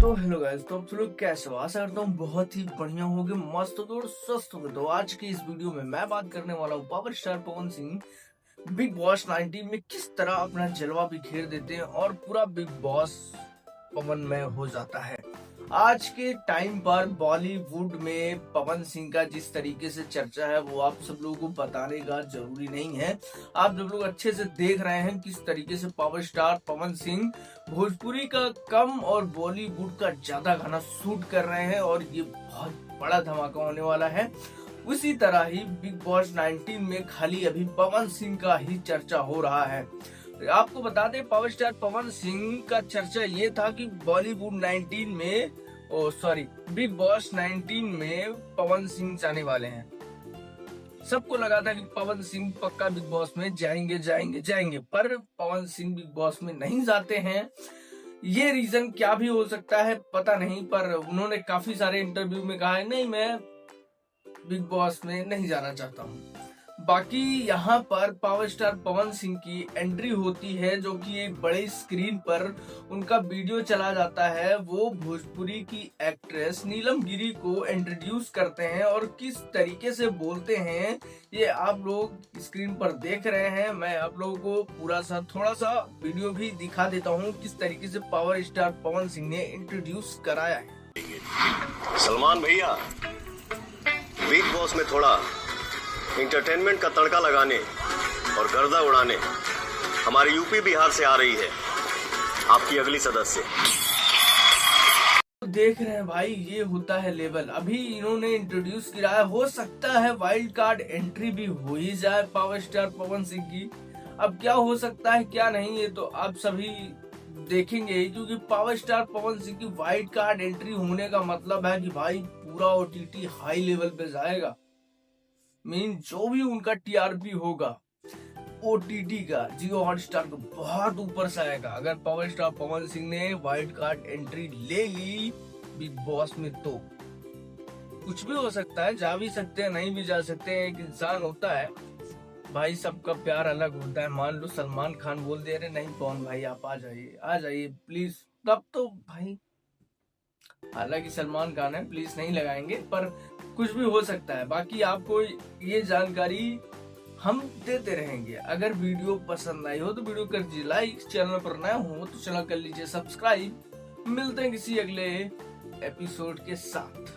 तो hello guys, तो आप सब लोग कैसे हो? आशा करता हूँ बहुत ही बढ़िया होगे, मस्त होगे और स्वस्थ होगे। तो आज की इस वीडियो में मैं बात करने वाला हूँ power star Pawan Singh big boss 19 में किस तरह अपना जलवा बिखेर देते हैं और पूरा बिग बॉस पवन में हो जाता है। आज के टाइम पर बॉलीवुड में पवन सिंह का जिस तरीके से चर्चा है वो आप सब लोगों को बताने का जरूरी नहीं है। आप सब लोग अच्छे से देख रहे हैं किस तरीके से पावर स्टार पवन सिंह भोजपुरी का कम और बॉलीवुड का ज्यादा गाना शूट कर रहे हैं और ये बहुत बड़ा धमाका होने वाला है। उसी तरह ही बिग बॉस 19 में खाली अभी पवन सिंह का ही चर्चा हो रहा है। आपको बता दें, पावर स्टार पवन सिंह का चर्चा ये था कि बॉलीवुड 19 में बिग बॉस 19 में पवन सिंह जाने वाले हैं। सबको लगा था कि पवन सिंह पक्का बिग बॉस में जाएंगे, पर पवन सिंह बिग बॉस में नहीं जाते हैं। ये रीजन क्या भी हो सकता है पता नहीं, पर उन्होंने काफी सारे इंटरव्यू में कहा है नहीं, मैं बिग बॉस में नहीं जाना चाहता हूँ। बाकी यहाँ पर पावर स्टार पवन सिंह की एंट्री होती है, जो कि एक बड़े स्क्रीन पर उनका वीडियो चला जाता है। वो भोजपुरी की एक्ट्रेस नीलम गिरी को इंट्रोड्यूस करते हैं और किस तरीके से बोलते हैं ये आप लोग स्क्रीन पर देख रहे हैं। मैं आप लोगों को थोड़ा सा वीडियो भी दिखा देता हूँ किस तरीके से पावर स्टार पवन सिंह ने इंट्रोड्यूस कराया है। सलमान भैया, बिग बॉस में थोड़ा इंटरटेनमेंट का तड़का लगाने और गर्दा उड़ाने हमारे यूपी बिहार से आ रही है आपकी अगली सदस्य। देख रहे हैं भाई, ये होता है लेवल। अभी इन्होंने इंट्रोड्यूस किया है, हो सकता है वाइल्ड कार्ड एंट्री भी हो ही जाए पावर स्टार पवन सिंह की। अब क्या हो सकता है क्या नहीं, ये तो आप सभी देखेंगे, क्योंकि पावर स्टार पवन सिंह की वाइल्ड कार्ड एंट्री होने का मतलब है कि भाई पूरा ओटीटी हाई लेवल पे जाएगा। मीन जो भी उनका टीआरपी होगा ओटीटी का, जियो हॉटस्टार का बहुत ऊपर से आएगा अगर पावर स्टार पवन सिंह ने वाइल्ड कार्ड एंट्री ले ली बिग बॉस में। तो कुछ भी हो सकता है, जा भी सकते हैं, नहीं भी जा सकते हैं। एक इंसान होता है भाई, सबका प्यार अलग होता है। मान लो सलमान खान बोल दे रहे नहीं पवन भाई आप आ जाइए प्लीज, तब तो भाई, हालांकि सलमान खान है, प्लीज नहीं लगाएंगे, पर कुछ भी हो सकता है। बाकी आपको ये जानकारी हम देते रहेंगे। अगर वीडियो पसंद आई हो तो वीडियो कर दीजिए लाइक, चैनल पर नया हो तो चैनल कर लीजिए सब्सक्राइब। मिलते हैं किसी अगले एपिसोड के साथ।